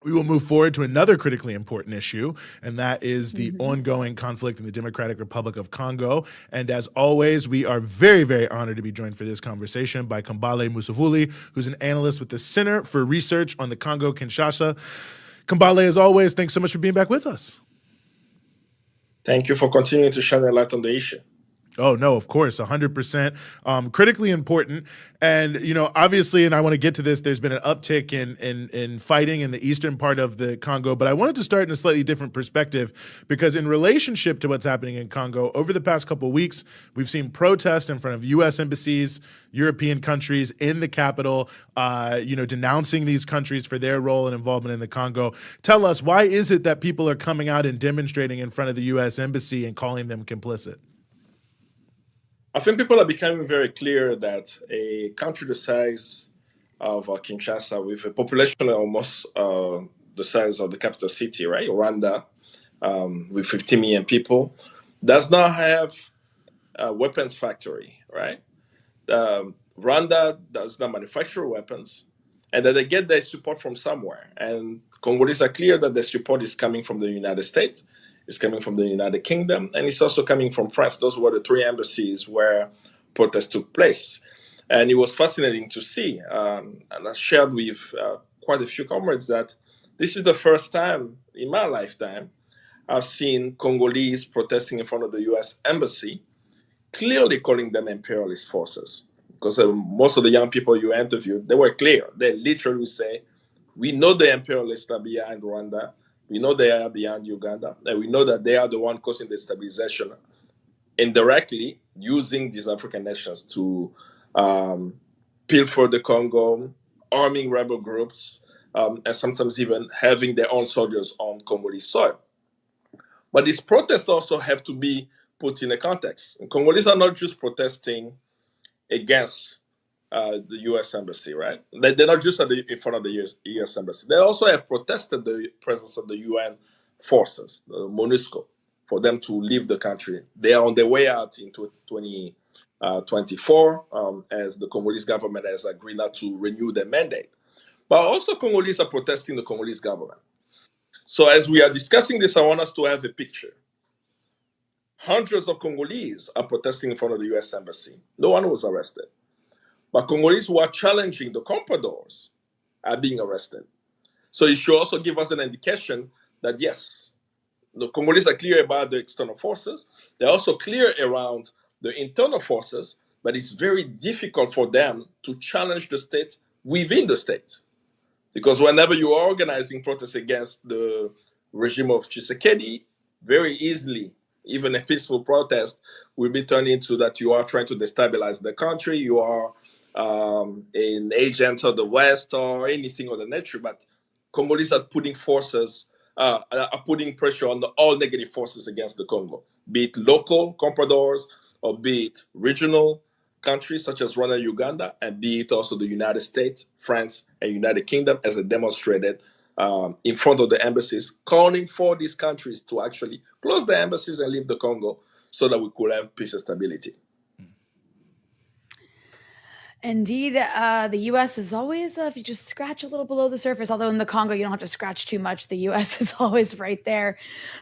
We will move forward to another critically important issue, and that is the ongoing conflict in the Democratic Republic of Congo. And as always, we are very, very honored to be joined for this conversation by Kambale Musavuli, who's an analyst with the Center for Research on the Congo-Kinshasa. Kambale, as always, thanks so much for being back with us. Thank you for continuing to shine a light on the issue. Oh, no, of course, 100%. Critically important. And, obviously, and I want to get to this, there's been an uptick in fighting in the eastern part of the Congo. But I wanted to start in a slightly different perspective, because in relationship to what's happening in Congo, over the past couple of weeks, we've seen protests in front of U.S. embassies, European countries in the capital, denouncing these countries for their role and involvement in the Congo. Tell us, why is it that people are coming out and demonstrating in front of the U.S. embassy and calling them complicit? I think people are becoming very clear that a country the size of Kinshasa, with a population almost the size of the capital city, right, Rwanda, with 50 million people, does not have a weapons factory, right? Rwanda does not manufacture weapons, and that they get their support from somewhere. And Congolese are clear that their support is coming from the United States, it's coming from the United Kingdom, and it's also coming from France. Those were the three embassies where protests took place. And it was fascinating to see, and I shared with quite a few comrades that this is the first time in my lifetime I've seen Congolese protesting in front of the US embassy, clearly calling them imperialist forces. Because most of the young people you interviewed, they were clear. They literally say, we know the imperialists are behind Rwanda, we know they are behind Uganda, and we know that they are the one causing destabilization indirectly, using these African nations to pilfer the Congo, arming rebel groups, and sometimes even having their own soldiers on Congolese soil. But these protests also have to be put in a context. And Congolese are not just protesting against the U.S. embassy, right? They're not just in front of the U.S. embassy. They also have protested the presence of the UN forces, the MONUSCO, for them to leave the country. They are on their way out in 2024, as the Congolese government has agreed not to renew their mandate. But also Congolese are protesting the Congolese government. So as we are discussing this, I want us to have a picture. Hundreds of Congolese are protesting in front of the U.S. embassy. No one was arrested. But Congolese who are challenging the compradors are being arrested. So it should also give us an indication that, yes, the Congolese are clear about the external forces. They're also clear around the internal forces, but it's very difficult for them to challenge the states within the states. Because whenever you are organizing protests against the regime of Tshisekedi, very easily, even a peaceful protest will be turned into that you are trying to destabilize the country, you are an agent of the West or anything of the nature. But Congolese are putting putting pressure on all negative forces against the Congo, be it local compradors or be it regional countries such as Rwanda and Uganda, and be it also the United States, France, and United Kingdom, as they demonstrated in front of the embassies, calling for these countries to actually close the embassies and leave the Congo so that we could have peace and stability. Indeed, the U.S. is always, if you just scratch a little below the surface, although in the Congo you don't have to scratch too much, the U.S. is always right there.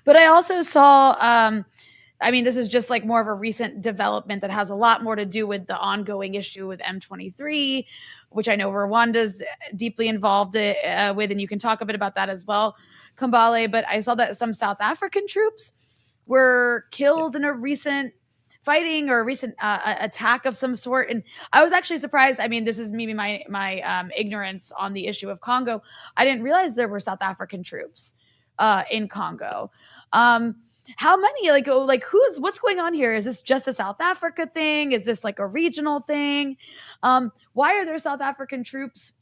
But I also saw, this is just like more of a recent development that has a lot more to do with the ongoing issue with M23, which I know Rwanda's deeply involved with, and you can talk a bit about that as well, Kambale. But I saw that some South African troops were killed in a recent fighting or a recent attack of some sort. And I was actually surprised. this is maybe my ignorance on the issue of Congo. I didn't realize there were South African troops in Congo. How many? What's going on here? Is this just a South Africa thing? Is this like a regional thing? Why are there South African troops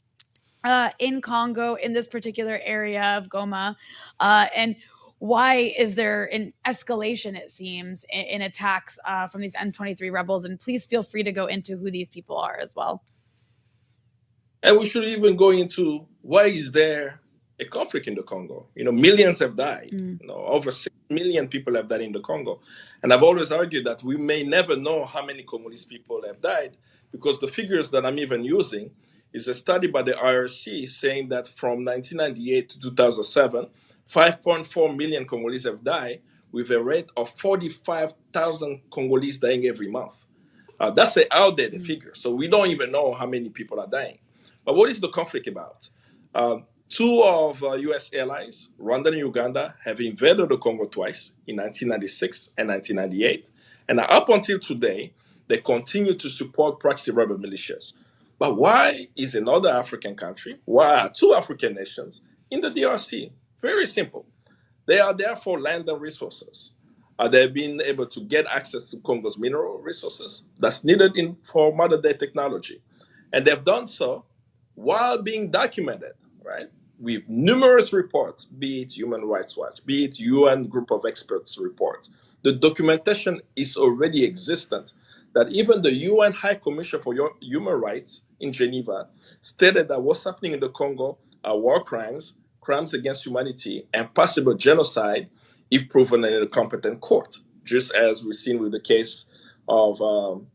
in Congo in this particular area of Goma? And why is there an escalation, it seems, in attacks from these M23 rebels? And please feel free to go into who these people are as well. And we should even go into why is there a conflict in the Congo? Millions have died. Over 6 million people have died in the Congo. And I've always argued that we may never know how many Congolese people have died, because the figures that I'm even using is a study by the DRC saying that from 1998 to 2007, 5.4 million Congolese have died, with a rate of 45,000 Congolese dying every month. That's an outdated figure, so we don't even know how many people are dying. But what is the conflict about? Two of U.S. allies, Rwanda and Uganda, have invaded the Congo twice, in 1996 and 1998. And up until today, they continue to support proxy rebel militias. But why is another African country, why are two African nations in the DRC? Very simple. They are there for land and resources. They've been able to get access to Congo's mineral resources that's needed for modern day technology. And they've done so while being documented, right? With numerous reports, be it Human Rights Watch, be it UN Group of Experts report. The documentation is already existent that even the UN High Commission for Human Rights in Geneva stated that what's happening in the Congo are war crimes, crimes against humanity, and possible genocide if proven in a competent court, just as we've seen with the case of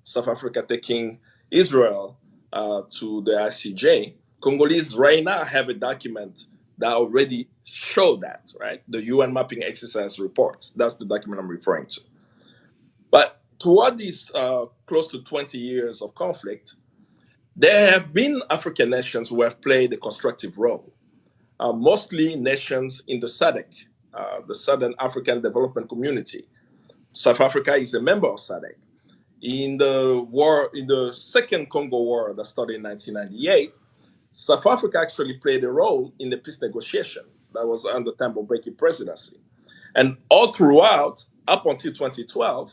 South Africa taking Israel to the ICJ. Congolese right now have a document that already show that, right? The UN mapping exercise reports. That's the document I'm referring to. But toward these close to 20 years of conflict, there have been African nations who have played a constructive role, mostly nations in the SADC, the Southern African Development Community. South Africa is a member of SADC. In the Second Congo War that started in 1998, South Africa actually played a role in the peace negotiation that was under Thabo Mbeki presidency. And all throughout, up until 2012,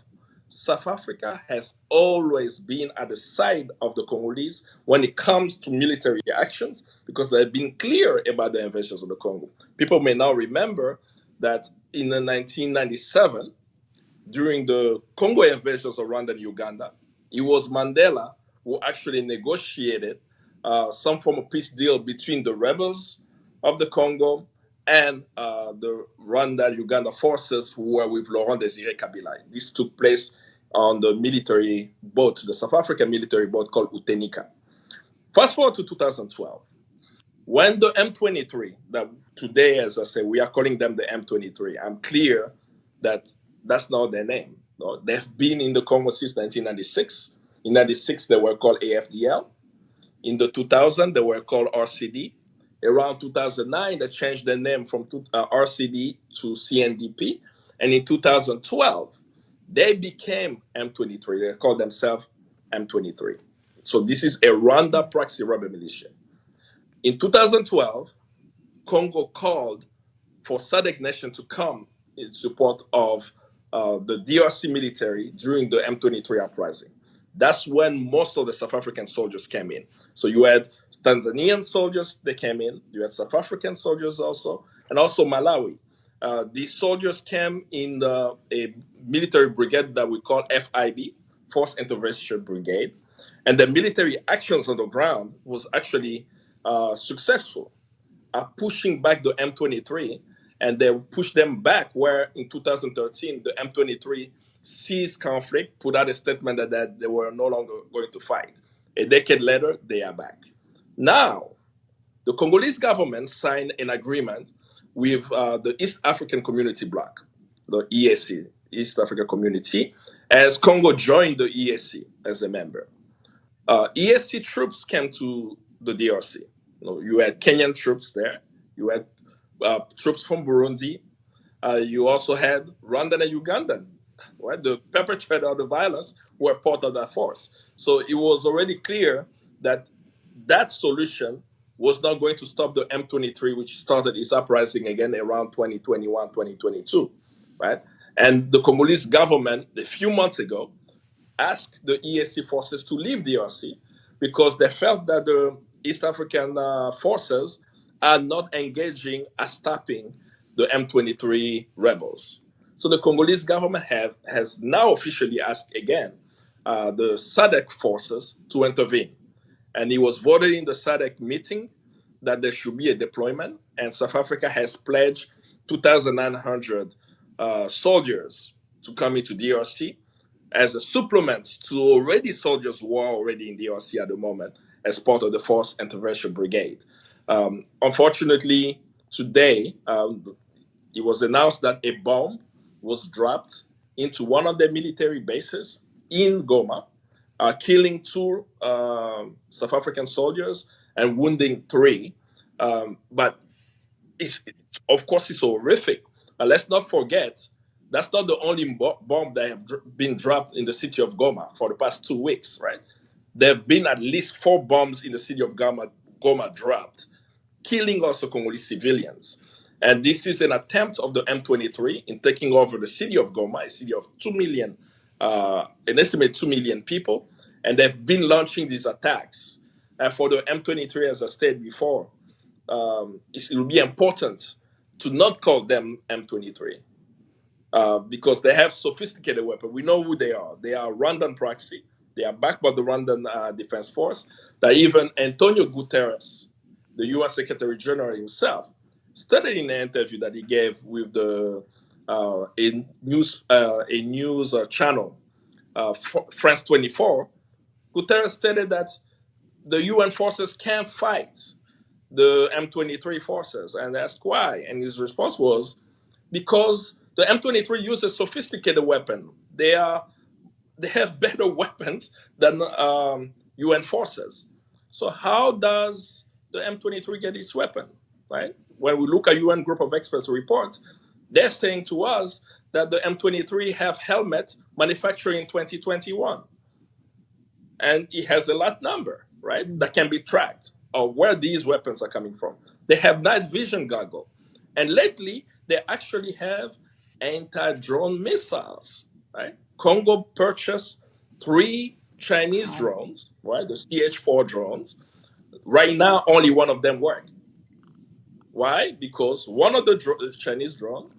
South Africa has always been at the side of the Congolese when it comes to military actions, because they've been clear about the invasions of the Congo. People may now remember that in the 1997, during the Congo invasions of Rwanda and Uganda, it was Mandela who actually negotiated some form of peace deal between the rebels of the Congo and the Rwanda-Uganda forces who were with Laurent Désiré Kabila. This took place on the military boat, the South African military boat called Utenika. Fast forward to 2012, when the M23, that today, as I say, we are calling them the M23. I'm clear that that's not their name. No, they've been in the Congo since 1996. In 96, they were called AFDL. In the 2000, they were called RCD. Around 2009, they changed their name from RCD to CNDP. And in 2012, they became M23. They called themselves M23. So this is a Rwanda proxy rebel militia. In 2012, Congo called for SADC nation to come in support of the DRC military during the M23 uprising. That's when most of the South African soldiers came in. So you had Tanzanian soldiers, they came in. You had South African soldiers also, and also Malawi. These soldiers came in a military brigade that we call FIB, Force Intervention Brigade. And the military actions on the ground was actually successful at pushing back the M23, and they pushed them back where in 2013, the M23 ceased conflict, put out a statement that they were no longer going to fight. A decade later, they are back. Now, the Congolese government signed an agreement with the East African Community Bloc, the EAC, East African Community, as Congo joined the EAC as a member. EAC troops came to the DRC. You had Kenyan troops there. You had troops from Burundi. You also had Rwandan and Ugandan, right? The perpetrator of the violence were part of that force. So it was already clear that that solution was not going to stop the M23, which started its uprising again around 2021, 2022, right? And the Congolese government, a few months ago, asked the EAC forces to leave DRC because they felt that the East African forces are not engaging at stopping the M23 rebels. So the Congolese government has now officially asked again the SADC forces to intervene. And it was voted in the SADC meeting that there should be a deployment, and South Africa has pledged 2,900 soldiers to come into DRC as a supplement to already soldiers who are already in DRC at the moment. as part of the Force Intervention Brigade. Unfortunately, today, it was announced that a bomb was dropped into one of their military bases in Goma, killing 2 South African soldiers and wounding 3. But of course, it's horrific. But let's not forget, that's not the only bomb that have been dropped in the city of Goma for the past 2 weeks, right? There have been at least 4 bombs in the city of Goma dropped, killing also Congolese civilians. And this is an attempt of the M23 in taking over the city of Goma, a city of 2 million, an estimated 2 million people. And they've been launching these attacks. And for the M23, as I said before, it will be important to not call them M23 because they have sophisticated weapons. We know who they are. They are Rwandan proxy. They are backed by the Rwandan Defense Force. That even Antonio Guterres, the UN Secretary General himself, stated in an interview that he gave with a news channel, France 24. Guterres stated that the UN forces can't fight the M23 forces, and asked why. And his response was, because the M23 uses sophisticated weapons. They have better weapons than UN forces. So how does the M23 get its weapon, right? When we look at UN group of experts report, they're saying to us that the M23 have helmets manufactured in 2021. And it has a lot number, right, that can be tracked of where these weapons are coming from. They have night vision goggle. And lately, they actually have anti-drone missiles, right? Congo purchased 3 Chinese drones, right, the CH-4 drones. Right now, only one of them works. Why? Because one of the Chinese drones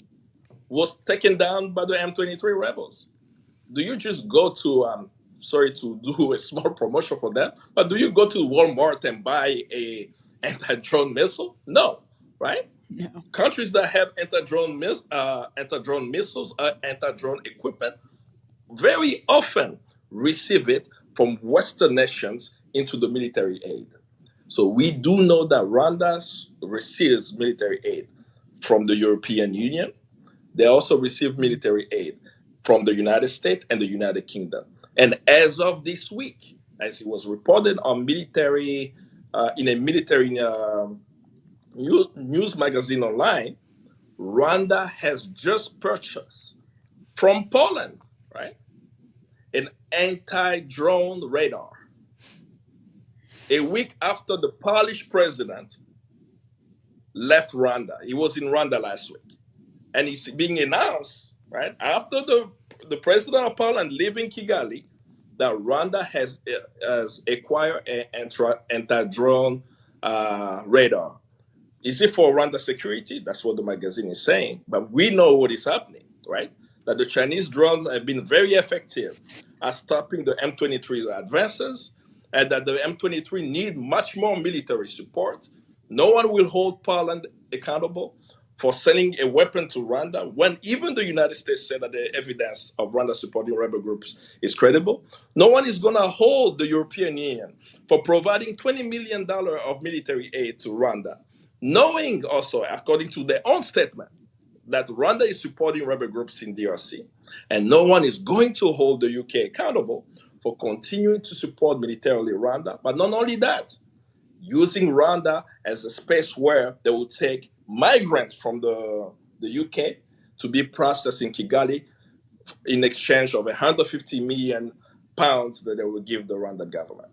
was taken down by the M23 rebels. Do you just go to, sorry to do a small promotion for them, but do you go to Walmart and buy a anti-drone missile? No, right? No. Countries that have anti-drone missiles, anti-drone equipment, very often receive it from Western nations into the military aid. So we do know that Rwanda receives military aid from the European Union. They also receive military aid from the United States and the United Kingdom. And as of this week, as it was reported on military, in a military news magazine online, Rwanda has just purchased from Poland, right, an anti-drone radar. A week after the Polish president left Rwanda, he was in Rwanda last week, and it's being announced, right, after the president of Poland leaving Kigali, that Rwanda has acquired an anti-drone radar. Is it for Rwanda security? That's what the magazine is saying. But we know what is happening, right? That the Chinese drones have been very effective at stopping the M23 advances, and that the M23 need much more military support. No one will hold Poland accountable for selling a weapon to Rwanda when even the United States said that the evidence of Rwanda supporting rebel groups is credible. No one is going to hold the European Union for providing $20 million of military aid to Rwanda, knowing also, according to their own statement, that Rwanda is supporting rebel groups in DRC. And no one is going to hold the UK accountable for continuing to support militarily Rwanda. But not only that, using Rwanda as a space where they will take migrants from the UK to be processed in Kigali in exchange of 150 million pounds that they will give the Rwandan government.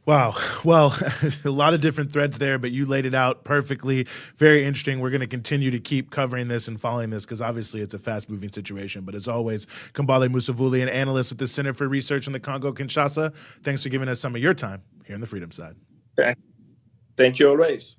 Wow. Well, a lot of different threads there, but you laid it out perfectly. Very interesting. We're going to continue to keep covering this and following this because obviously it's a fast-moving situation. But as always, Kambale Musavuli, an analyst with the Center for Research in the Congo, Kinshasa, thanks for giving us some of your time here on the Freedom Side. Okay. Thank you always.